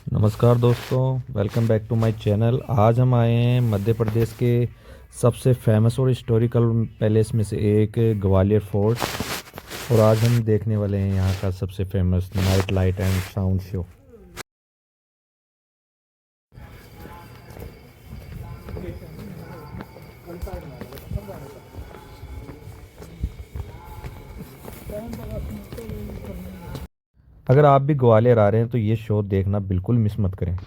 नमस्कार दोस्तों, welcome back to my channel. आज हम आए हैं मध्य प्रदेश के सबसे फेमस और हिस्टोरिकल पैलेस में से एक ग्वालियर फोर्ट। और आज हम देखने वाले हैं यहाँ का सबसे famous night light and sound show. अगर आप भी ग्वालियर आ रहे हैं तो ये शो देखना बिल्कुल मिस मत करें।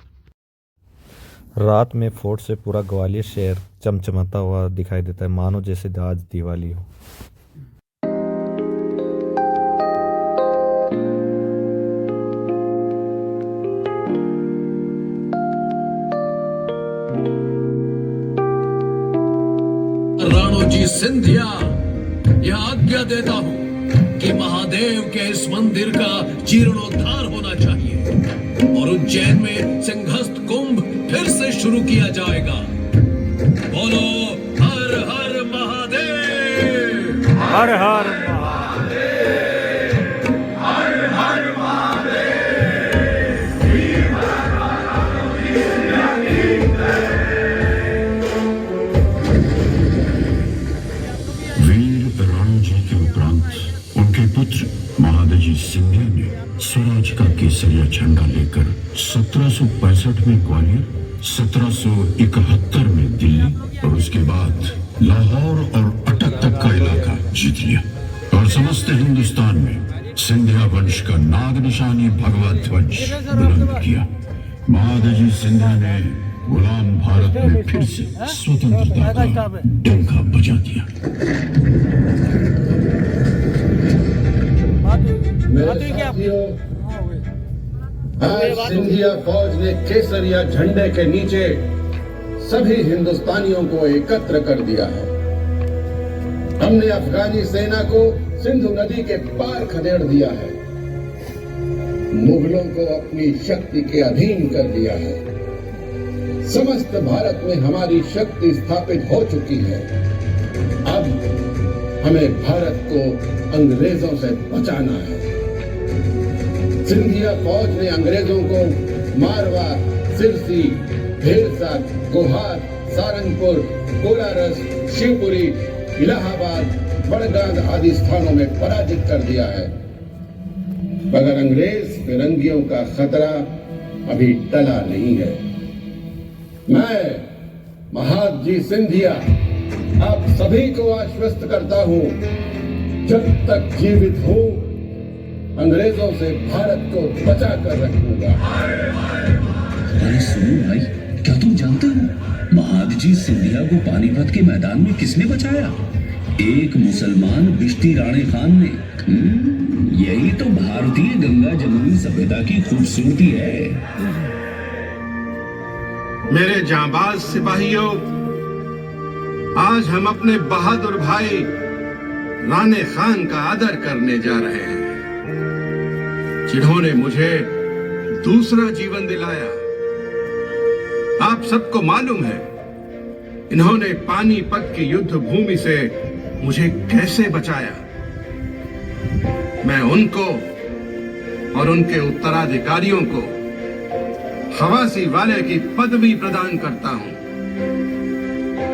रात में फोर्ट से पूरा ग्वालियर शहर चमचमाता हुआ दिखाई देता है, मानो जैसे आज दिवाली हो। राणोजी सिंधिया यह आज्ञा देता हूं कि महादेव के इस मंदिर का जीर्णोद्धार होना चाहिए और उज्जैन में सिंहस्थ कुंभ फिर से शुरू किया जाएगा। बोलो हर हर महादेव, हर हर वीर राणोजी के उपरांत उनके पुत्र महादजी सिंधिया ने स्वराज का केसरिया झंडा लेकर 1765 में ग्वालियर, 1771 में दिल्ली और उसके बाद लाहौर और अटक तक का इलाका जीत लिया और समस्त हिंदुस्तान में सिंधिया वंश का नाग निशानी भगवा ध्वज बुलंद किया। महादजी सिंधिया ने गुलाम भारत में फिर से स्वतंत्रता का डंका बजा दिया। आज सिंधिया फौज ने केसरिया झंडे के नीचे सभी हिंदुस्तानियों को एकत्र कर दिया है। हमने अफगानी सेना को सिंधु नदी के पार खदेड़ दिया है, मुगलों को अपनी शक्ति के अधीन कर दिया है। समस्त भारत में हमारी शक्ति स्थापित हो चुकी है। अब हमें भारत को अंग्रेजों से बचाना है। सिंधिया फौज ने अंग्रेजों को मारवा, सिरसी, भेड़सा, गोहार, सारंगपुर, कोलारस, शिवपुरी, इलाहाबाद, बड़गांव आदि स्थानों में पराजित कर दिया है, मगर अंग्रेज फिरंगियों का खतरा अभी टला नहीं है। मैं महादजी सिंधिया आप सभी को आश्वस्त करता हूं, जब तक जीवित हूं अंग्रेजों से भारत को बचा कर रखूंगा। अरे सुनो भाई, क्या तुम जानते हो महादजी सिंधिया को पानीपत के मैदान में किसने बचाया? एक मुसलमान बिश्ती राणे खान ने। यही तो भारतीय गंगा जमुनी सभ्यता की खूबसूरती है। मेरे जांबाज सिपाहियों, आज हम अपने बहादुर भाई राणे खान का आदर करने जा रहे हैं, जिन्होंने मुझे दूसरा जीवन दिलाया। आप सबको मालूम है इन्होंने पानीपत की युद्ध भूमि से मुझे कैसे बचाया। मैं उनको और उनके उत्तराधिकारियों को खवासी वाले की पदवी प्रदान करता हूं।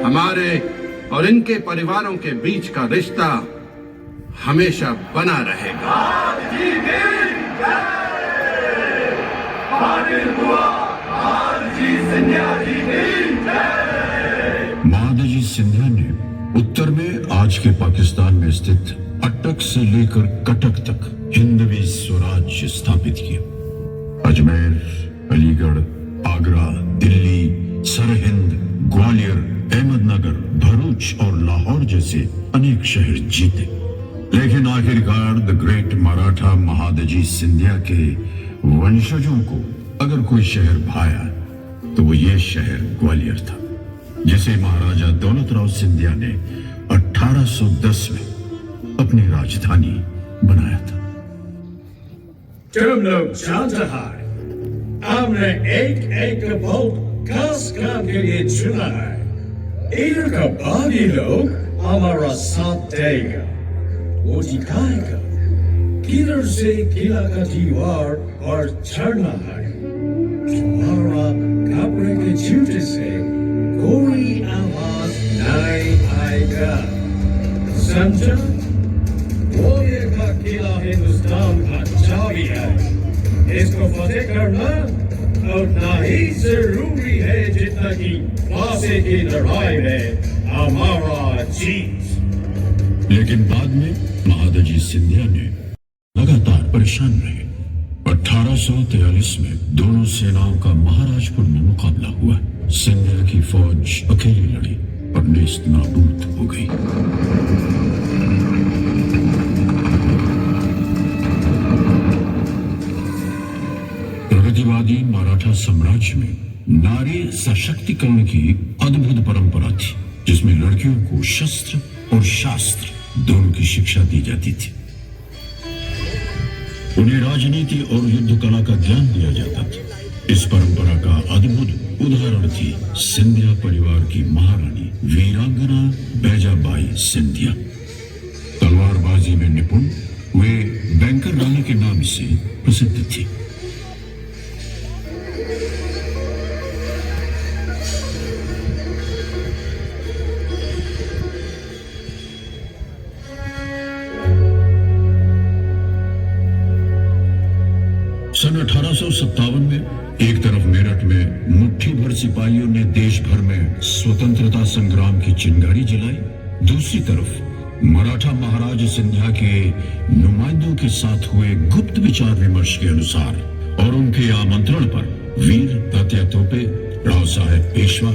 हमारे और इनके परिवारों के बीच का रिश्ता हमेशा बना रहेगा। महादजी सिंधिया ने उत्तर में आज के पाकिस्तान में स्थित अटक से लेकर कटक तक हिंदवी स्वराज्य स्थापित किया। अजमेर, अलीगढ़, आगरा, दिल्ली, सरहिंद, ग्वालियर, अहमदनगर, भरूच और लाहौर जैसे अनेक शहर जीते, लेकिन आखिरकार द ग्रेट मराठा महादजी सिंधिया के वंशजों को अगर कोई शहर भाया तो वो ये शहर ग्वालियर था, जिसे महाराजा दौलत राव सिंधिया ने 1810 में अपनी राजधानी बनाया था। तुम लोग जानते हैं हमने एक एक वोट खास काम के लिए चुना है। इधर का बाकी लोग हमारा साथ देगा, वो दिखाएगा किधर से किला का दीवार और चढ़ना है, समझा? वो एक अकेला हिंदुस्तान का चाबी है। इसको फतेह करना उतना ही जरूरी है जितना कि फांसी की लड़ाई में हमारा जीत। लेकिन बाद में महादजी सिंधिया ने लगातार परेशान रहे। 1843 में दोनों सेनाओं का महाराजपुर में मुकाबला हुआ। सिंधिया की फौज अकेली लड़ी और नेस्तनाबूद हो गई। प्रगतिवादी मराठा साम्राज्य में नारी सशक्तिकरण की अद्भुत परंपरा थी, जिसमें लड़कियों को शस्त्र और शास्त्र दोनों की शिक्षा दी जाती थी। उन्हें राजनीति और युद्ध कला का ज्ञान दिया जाता था। इस परंपरा का अद्भुत उदाहरण थी सिंधिया परिवार की महारानी वीरांगना बैजाबाई सिंधिया। तलवारबाजी में निपुण वे बैंकर रानी के नाम से प्रसिद्ध थी। सन 1857 में एक तरफ मेरठ में मुट्ठी भर सिपाहियों ने देश भर में स्वतंत्रता संग्राम की चिंगारी जलाई, दूसरी तरफ मराठा महाराज सिंधिया के नुमाइंदों के साथ हुए गुप्त विचार विमर्श के अनुसार और उनके आमंत्रण पर वीर तात्या तोपे, राव साहेब पेशवा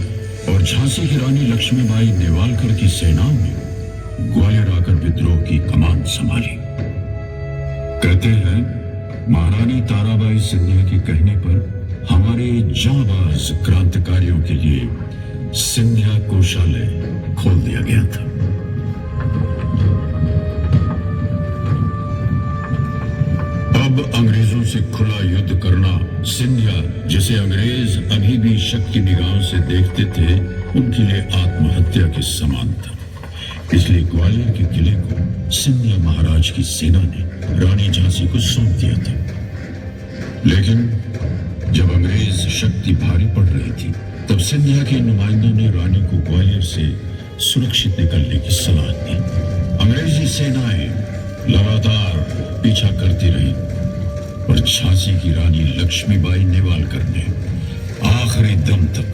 और झांसी की रानी लक्ष्मीबाई नेवालकर की सेनाओं ने ग्वालियर आकर विद्रोह की कमान संभाली। कहते हैं महारानी ताराबाई सिंधिया के कहने पर हमारे जांबाज क्रांतिकारियों के लिए सिंधिया कोषालय खोल दिया गया था। अब अंग्रेजों से खुला युद्ध करना सिंधिया, जिसे अंग्रेज अभी भी शक की निगाहों से देखते थे, उनके लिए आत्महत्या के समान था। इसलिए ग्वालियर के किले को सिंधिया महाराज की सेना ने रानी झांसी को सौंप दिया था। लेकिन जब अंग्रेज शक्ति भारी पड़ रही थी, तब सिंधिया के नुमाइंदों ने रानी को ग्वालियर से सुरक्षित निकलने की सलाह दी। अंग्रेजी सेनाएं लगातार पीछा करती रही और झांसी की रानी लक्ष्मीबाई नेवालकर ने आखिरी दम तक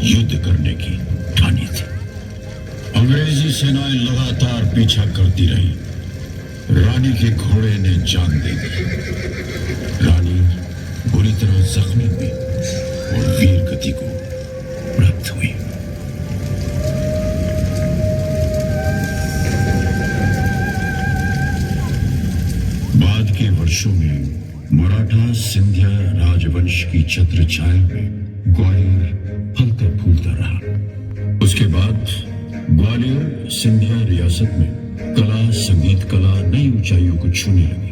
युद्ध करने की ठानी थी। अंग्रेजी सेनाएं लगातार पीछा करती रही। रानी के घोड़े ने जान दे दी। रानी बुरी तरह जख्मी हुई और वीर गति को प्राप्त हुई। बाद के वर्षों में मराठा सिंधिया राजवंश की छत्र छाया में ग्वालियर फलता फूलता रहा। उसके बाद ग्वालियर सिंधिया रियासत में कला, संगीत कला नई ऊंचाइयों को छूने लगी।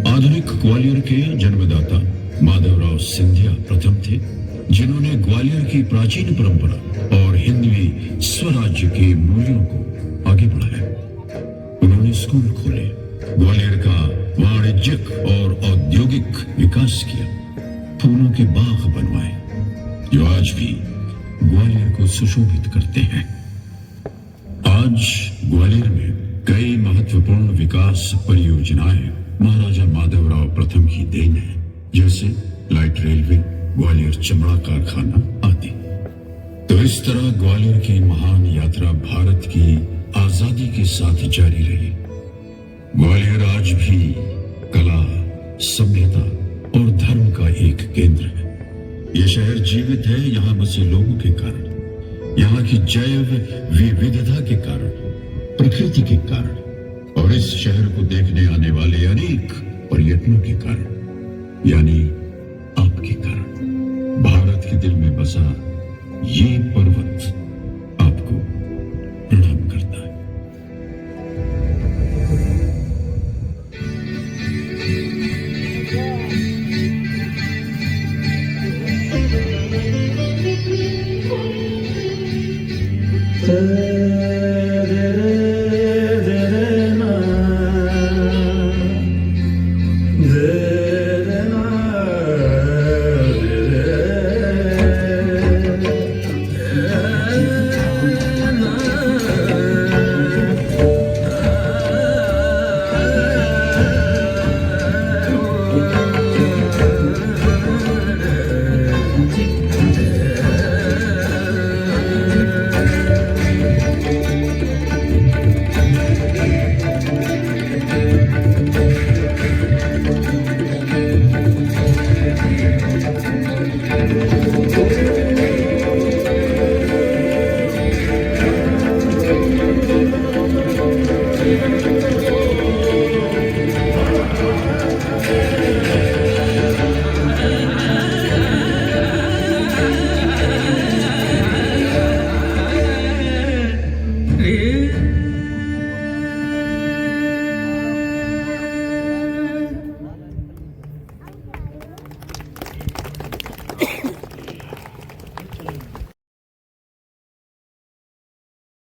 आधुनिक ग्वालियर के जन्मदाता माधवराव सिंधिया प्रथम थे, जिन्होंने ग्वालियर की प्राचीन परंपरा और हिंदवी स्वराज्य के मूल्यों को आगे बढ़ाया। उन्होंने स्कूल खोले, ग्वालियर का वाणिज्यिक और औद्योगिक विकास किया, फूलों के बाग बनवाए जो आज भी ग्वालियर को सुशोभित करते हैं। आज ग्वालियर में कई महत्वपूर्ण विकास परियोजनाएं महाराजा माधवराव प्रथम की देन है, जैसे लाइट रेलवे, ग्वालियर चमड़ा कारखाना आदि। तो इस तरह ग्वालियर की महान यात्रा भारत की आजादी के साथ जारी रही। ग्वालियर आज भी कला, सभ्यता और धर्म का एक केंद्र है। यह शहर जीवित है यहाँ बसे लोगों के कारण, यहाँ की जैव विविधता के कारण, प्रकृति के कारण और इस शहर को देखने आने वाले अनेक पर्यटकों के कारण, यानी आपके कारण। भारत के दिल में बसा ये पर्व